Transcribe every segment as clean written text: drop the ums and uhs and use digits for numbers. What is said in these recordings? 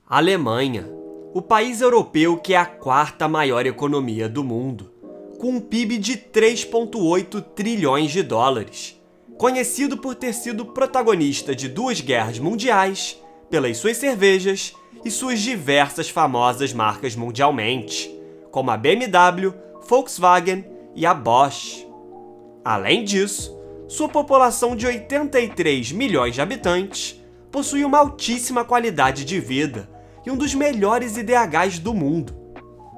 Alemanha, o país europeu que é a quarta maior economia do mundo, com um PIB de 3,8 trilhões de dólares, conhecido por ter sido protagonista de 2 guerras mundiais, pelas suas cervejas e suas diversas famosas marcas mundialmente, como a BMW, Volkswagen e a Bosch. Além disso, sua população de 83 milhões de habitantes possui uma altíssima qualidade de vida e um dos melhores IDHs do mundo.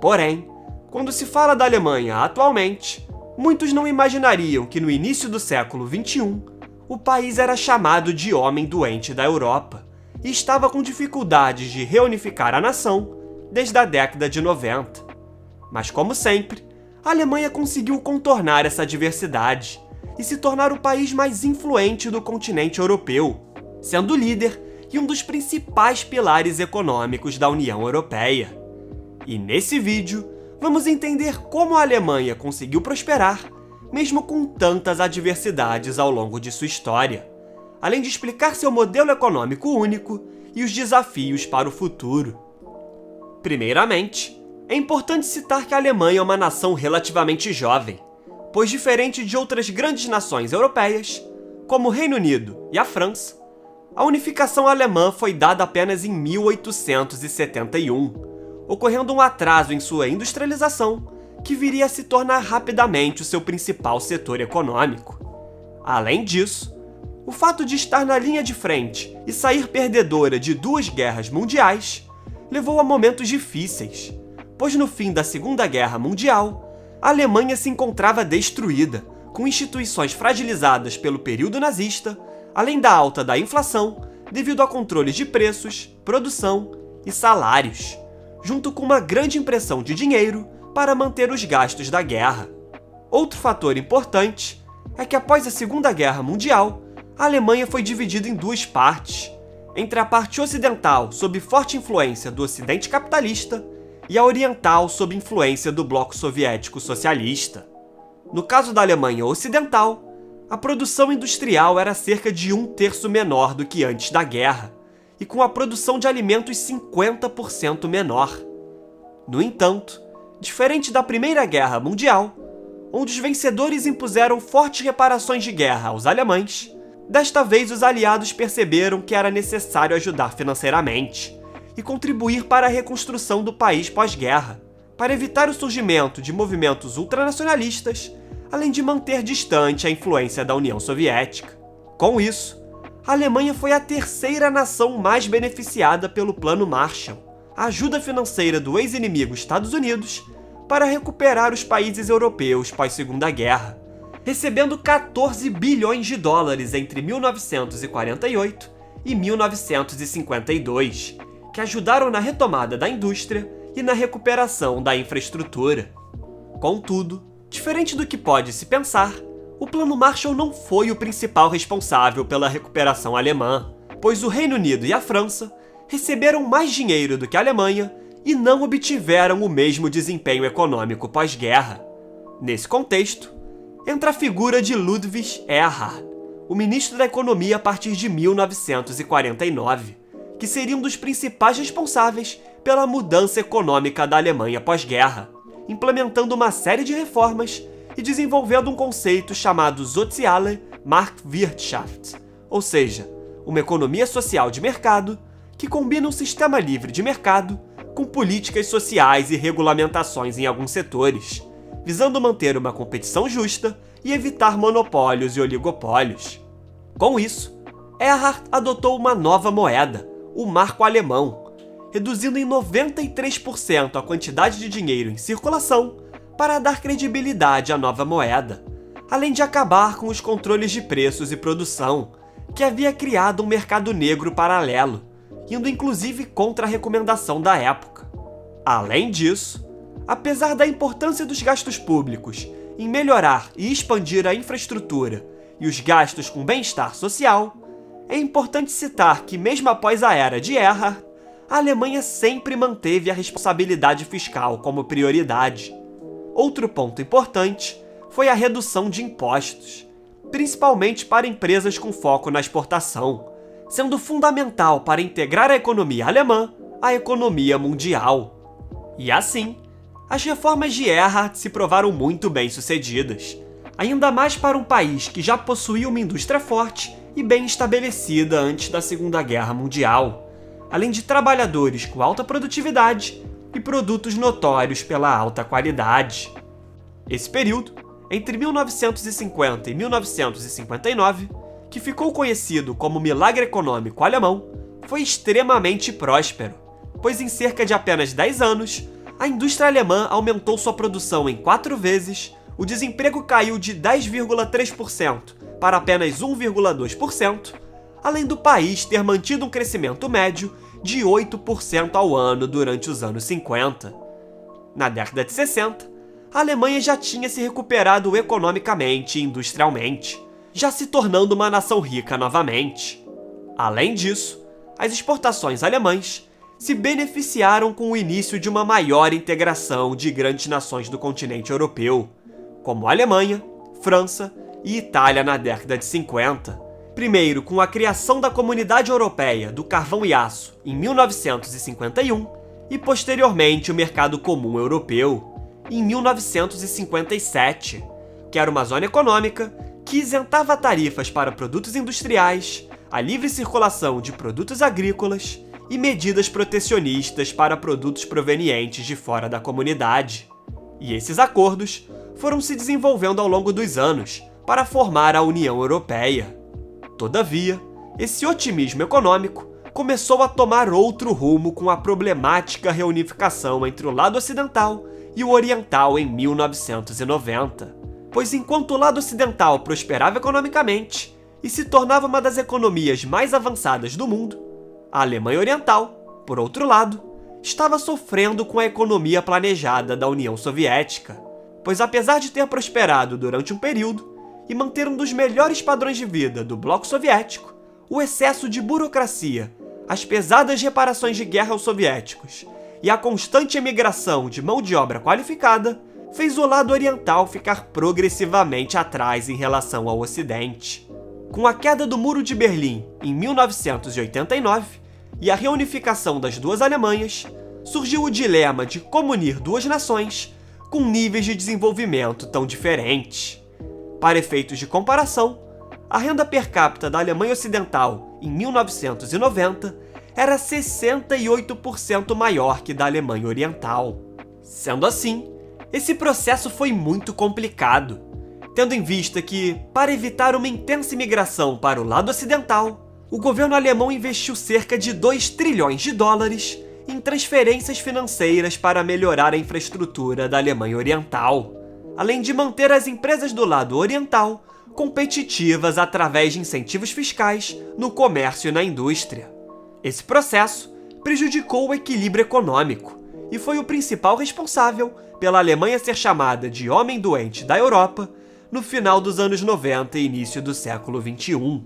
Porém, quando se fala da Alemanha atualmente, muitos não imaginariam que no início do século XXI, o país era chamado de homem doente da Europa e estava com dificuldades de reunificar a nação desde a década de 90. Mas como sempre, a Alemanha conseguiu contornar essa adversidade e se tornar o país mais influente do continente europeu, sendo líder e um dos principais pilares econômicos da União Europeia. E nesse vídeo, vamos entender como a Alemanha conseguiu prosperar, mesmo com tantas adversidades ao longo de sua história, além de explicar seu modelo econômico único e os desafios para o futuro. Primeiramente, é importante citar que a Alemanha é uma nação relativamente jovem, pois diferente de outras grandes nações europeias, como o Reino Unido e a França, a unificação alemã foi dada apenas em 1871, ocorrendo um atraso em sua industrialização que viria a se tornar rapidamente o seu principal setor econômico. Além disso, o fato de estar na linha de frente e sair perdedora de 2 guerras mundiais levou a momentos difíceis, pois no fim da Segunda Guerra Mundial, a Alemanha se encontrava destruída, com instituições fragilizadas pelo período nazista, além da alta da inflação, devido a controles de preços, produção e salários, junto com uma grande impressão de dinheiro para manter os gastos da guerra. Outro fator importante é que após a Segunda Guerra Mundial, a Alemanha foi dividida em 2 partes, entre a parte ocidental sob forte influência do Ocidente capitalista e a oriental sob influência do bloco soviético socialista. No caso da Alemanha Ocidental, a produção industrial era cerca de 1/3 menor do que antes da guerra, e com a produção de alimentos 50% menor. No entanto, diferente da Primeira Guerra Mundial, onde os vencedores impuseram fortes reparações de guerra aos alemães, desta vez os aliados perceberam que era necessário ajudar financeiramente e contribuir para a reconstrução do país pós-guerra, para evitar o surgimento de movimentos ultranacionalistas, além de manter distante a influência da União Soviética. Com isso, a Alemanha foi a 3ª nação mais beneficiada pelo Plano Marshall, a ajuda financeira do ex-inimigo Estados Unidos para recuperar os países europeus pós-Segunda Guerra, recebendo 14 bilhões de dólares entre 1948 e 1952, que ajudaram na retomada da indústria e na recuperação da infraestrutura. Contudo, diferente do que pode se pensar, o Plano Marshall não foi o principal responsável pela recuperação alemã, pois o Reino Unido e a França receberam mais dinheiro do que a Alemanha e não obtiveram o mesmo desempenho econômico pós-guerra. Nesse contexto, entra a figura de Ludwig Erhard, o ministro da Economia a partir de 1949, que seria um dos principais responsáveis pela mudança econômica da Alemanha pós-guerra, implementando uma série de reformas e desenvolvendo um conceito chamado Soziale Marktwirtschaft, ou seja, uma economia social de mercado que combina um sistema livre de mercado com políticas sociais e regulamentações em alguns setores, visando manter uma competição justa e evitar monopólios e oligopólios. Com isso, Erhard adotou uma nova moeda, o marco alemão, reduzindo em 93% a quantidade de dinheiro em circulação para dar credibilidade à nova moeda, além de acabar com os controles de preços e produção, que havia criado um mercado negro paralelo, indo inclusive contra a recomendação da época. Além disso, apesar da importância dos gastos públicos em melhorar e expandir a infraestrutura e os gastos com bem-estar social, é importante citar que, mesmo após a era de Erhard, a Alemanha sempre manteve a responsabilidade fiscal como prioridade. Outro ponto importante foi a redução de impostos, principalmente para empresas com foco na exportação, sendo fundamental para integrar a economia alemã a economia mundial. E assim, as reformas de Erhard se provaram muito bem-sucedidas, ainda mais para um país que já possuía uma indústria forte e bem estabelecida antes da Segunda Guerra Mundial, além de trabalhadores com alta produtividade e produtos notórios pela alta qualidade. Esse período, entre 1950 e 1959, que ficou conhecido como Milagre Econômico Alemão, foi extremamente próspero, pois em cerca de apenas 10 anos, a indústria alemã aumentou sua produção em 4 vezes, o desemprego caiu de 10,3% para apenas 1,2%, além do país ter mantido um crescimento médio de 8% ao ano durante os anos 50. Na década de 60, a Alemanha já tinha se recuperado economicamente e industrialmente, já se tornando uma nação rica novamente. Além disso, as exportações alemãs se beneficiaram com o início de uma maior integração de grandes nações do continente europeu, como Alemanha, França e Itália na década de 50. Primeiro com a criação da Comunidade Europeia do Carvão e Aço em 1951 e posteriormente o Mercado Comum Europeu em 1957, que era uma zona econômica que isentava tarifas para produtos industriais, a livre circulação de produtos agrícolas e medidas protecionistas para produtos provenientes de fora da comunidade. E esses acordos foram se desenvolvendo ao longo dos anos para formar a União Europeia. Todavia, esse otimismo econômico começou a tomar outro rumo com a problemática reunificação entre o lado ocidental e o oriental em 1990. Pois enquanto o lado ocidental prosperava economicamente e se tornava uma das economias mais avançadas do mundo, a Alemanha Oriental, por outro lado, estava sofrendo com a economia planejada da União Soviética, pois apesar de ter prosperado durante um período e manter um dos melhores padrões de vida do bloco soviético, o excesso de burocracia, as pesadas reparações de guerra aos soviéticos e a constante emigração de mão de obra qualificada fez o lado oriental ficar progressivamente atrás em relação ao Ocidente. Com a queda do Muro de Berlim em 1989 e a reunificação das duas Alemanhas, surgiu o dilema de como unir duas nações com níveis de desenvolvimento tão diferentes. Para efeitos de comparação, a renda per capita da Alemanha Ocidental em 1990 era 68% maior que da Alemanha Oriental. Sendo assim, esse processo foi muito complicado, tendo em vista que, para evitar uma intensa imigração para o lado ocidental, o governo alemão investiu cerca de 2 trilhões de dólares em transferências financeiras para melhorar a infraestrutura da Alemanha Oriental, além de manter as empresas do lado oriental competitivas através de incentivos fiscais no comércio e na indústria. Esse processo prejudicou o equilíbrio econômico e foi o principal responsável pela Alemanha ser chamada de homem doente da Europa no final dos anos 90 e início do século XXI.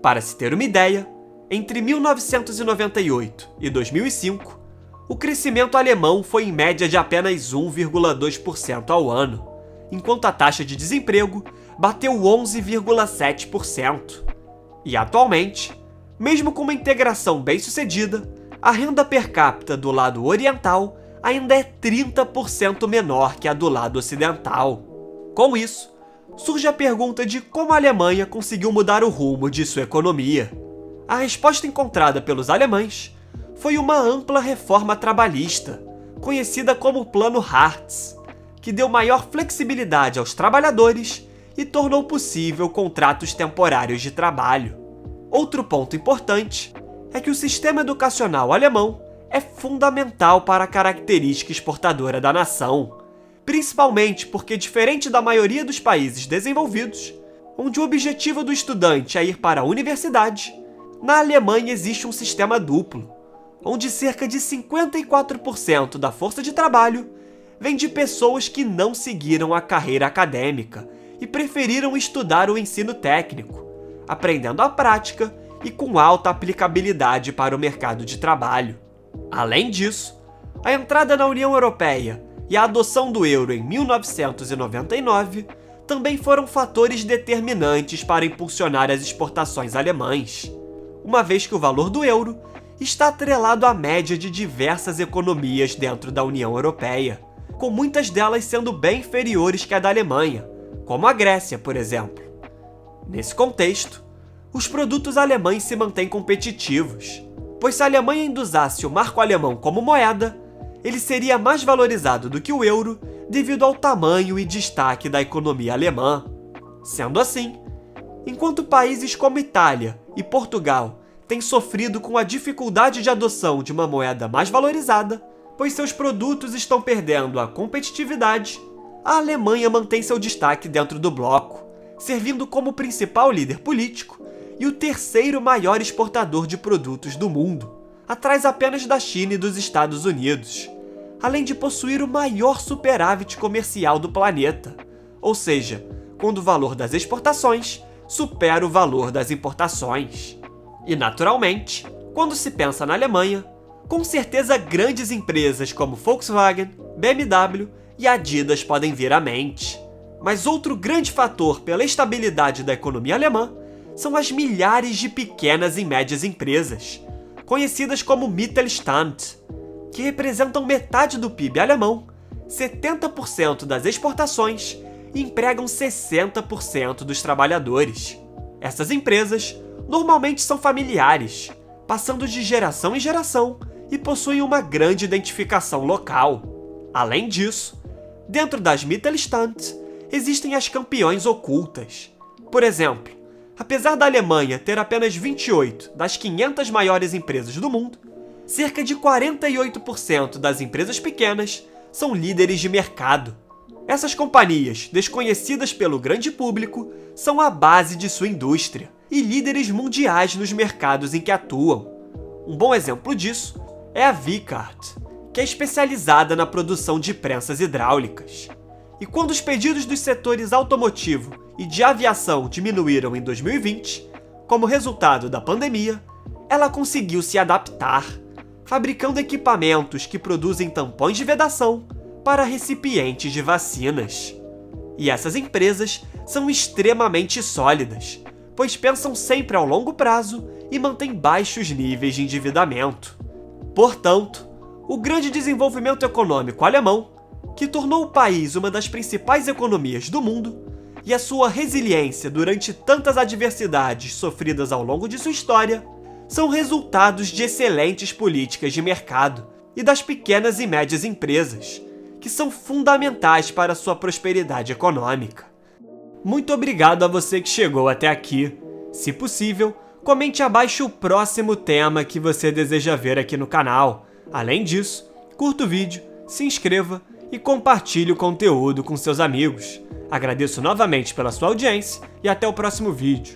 Para se ter uma ideia, entre 1998 e 2005, o crescimento alemão foi em média de apenas 1,2% ao ano, enquanto a taxa de desemprego bateu 11,7%. E atualmente, mesmo com uma integração bem-sucedida, a renda per capita do lado oriental ainda é 30% menor que a do lado ocidental. Com isso, surge a pergunta de como a Alemanha conseguiu mudar o rumo de sua economia. A resposta encontrada pelos alemães foi uma ampla reforma trabalhista, conhecida como Plano Hartz, que deu maior flexibilidade aos trabalhadores e tornou possível contratos temporários de trabalho. Outro ponto importante é que o sistema educacional alemão é fundamental para a característica exportadora da nação, principalmente porque, diferente da maioria dos países desenvolvidos, onde o objetivo do estudante é ir para a universidade, na Alemanha existe um sistema duplo, onde cerca de 54% da força de trabalho vem de pessoas que não seguiram a carreira acadêmica e preferiram estudar o ensino técnico, aprendendo a prática e com alta aplicabilidade para o mercado de trabalho. Além disso, a entrada na União Europeia e a adoção do euro em 1999 também foram fatores determinantes para impulsionar as exportações alemãs, uma vez que o valor do euro está atrelado à média de diversas economias dentro da União Europeia, com muitas delas sendo bem inferiores que a da Alemanha, como a Grécia, por exemplo. Nesse contexto, os produtos alemães se mantêm competitivos, pois se a Alemanha ainda usasse o marco alemão como moeda, ele seria mais valorizado do que o euro devido ao tamanho e destaque da economia alemã. Sendo assim, enquanto países como Itália e Portugal têm sofrido com a dificuldade de adoção de uma moeda mais valorizada, pois seus produtos estão perdendo a competitividade, a Alemanha mantém seu destaque dentro do bloco, servindo como principal líder político e o terceiro maior exportador de produtos do mundo, atrás apenas da China e dos Estados Unidos, além de possuir o maior superávit comercial do planeta, ou seja, quando o valor das exportações supera o valor das importações. E, naturalmente, quando se pensa na Alemanha, com certeza grandes empresas como Volkswagen, BMW e Adidas podem vir à mente. Mas outro grande fator pela estabilidade da economia alemã são as milhares de pequenas e médias empresas, conhecidas como Mittelstand, que representam metade do PIB alemão, 70% das exportações e empregam 60% dos trabalhadores. Essas empresas normalmente são familiares, passando de geração em geração e possuem uma grande identificação local. Além disso, dentro das Mittelstand, existem as campeões ocultas. Por exemplo, apesar da Alemanha ter apenas 28 das 500 maiores empresas do mundo, cerca de 48% das empresas pequenas são líderes de mercado. Essas companhias, desconhecidas pelo grande público, são a base de sua indústria e líderes mundiais nos mercados em que atuam. Um bom exemplo disso é a Vicart, que é especializada na produção de prensas hidráulicas. E quando os pedidos dos setores automotivo e de aviação diminuíram em 2020, como resultado da pandemia, ela conseguiu se adaptar, fabricando equipamentos que produzem tampões de vedação para recipientes de vacinas. E essas empresas são extremamente sólidas, pois pensam sempre ao longo prazo e mantêm baixos níveis de endividamento. Portanto, o grande desenvolvimento econômico alemão, que tornou o país uma das principais economias do mundo, e a sua resiliência durante tantas adversidades sofridas ao longo de sua história, são resultados de excelentes políticas de mercado e das pequenas e médias empresas, que são fundamentais para sua prosperidade econômica. Muito obrigado a você que chegou até aqui. Se possível, comente abaixo o próximo tema que você deseja ver aqui no canal. Além disso, curta o vídeo, se inscreva e compartilhe o conteúdo com seus amigos. Agradeço novamente pela sua audiência e até o próximo vídeo.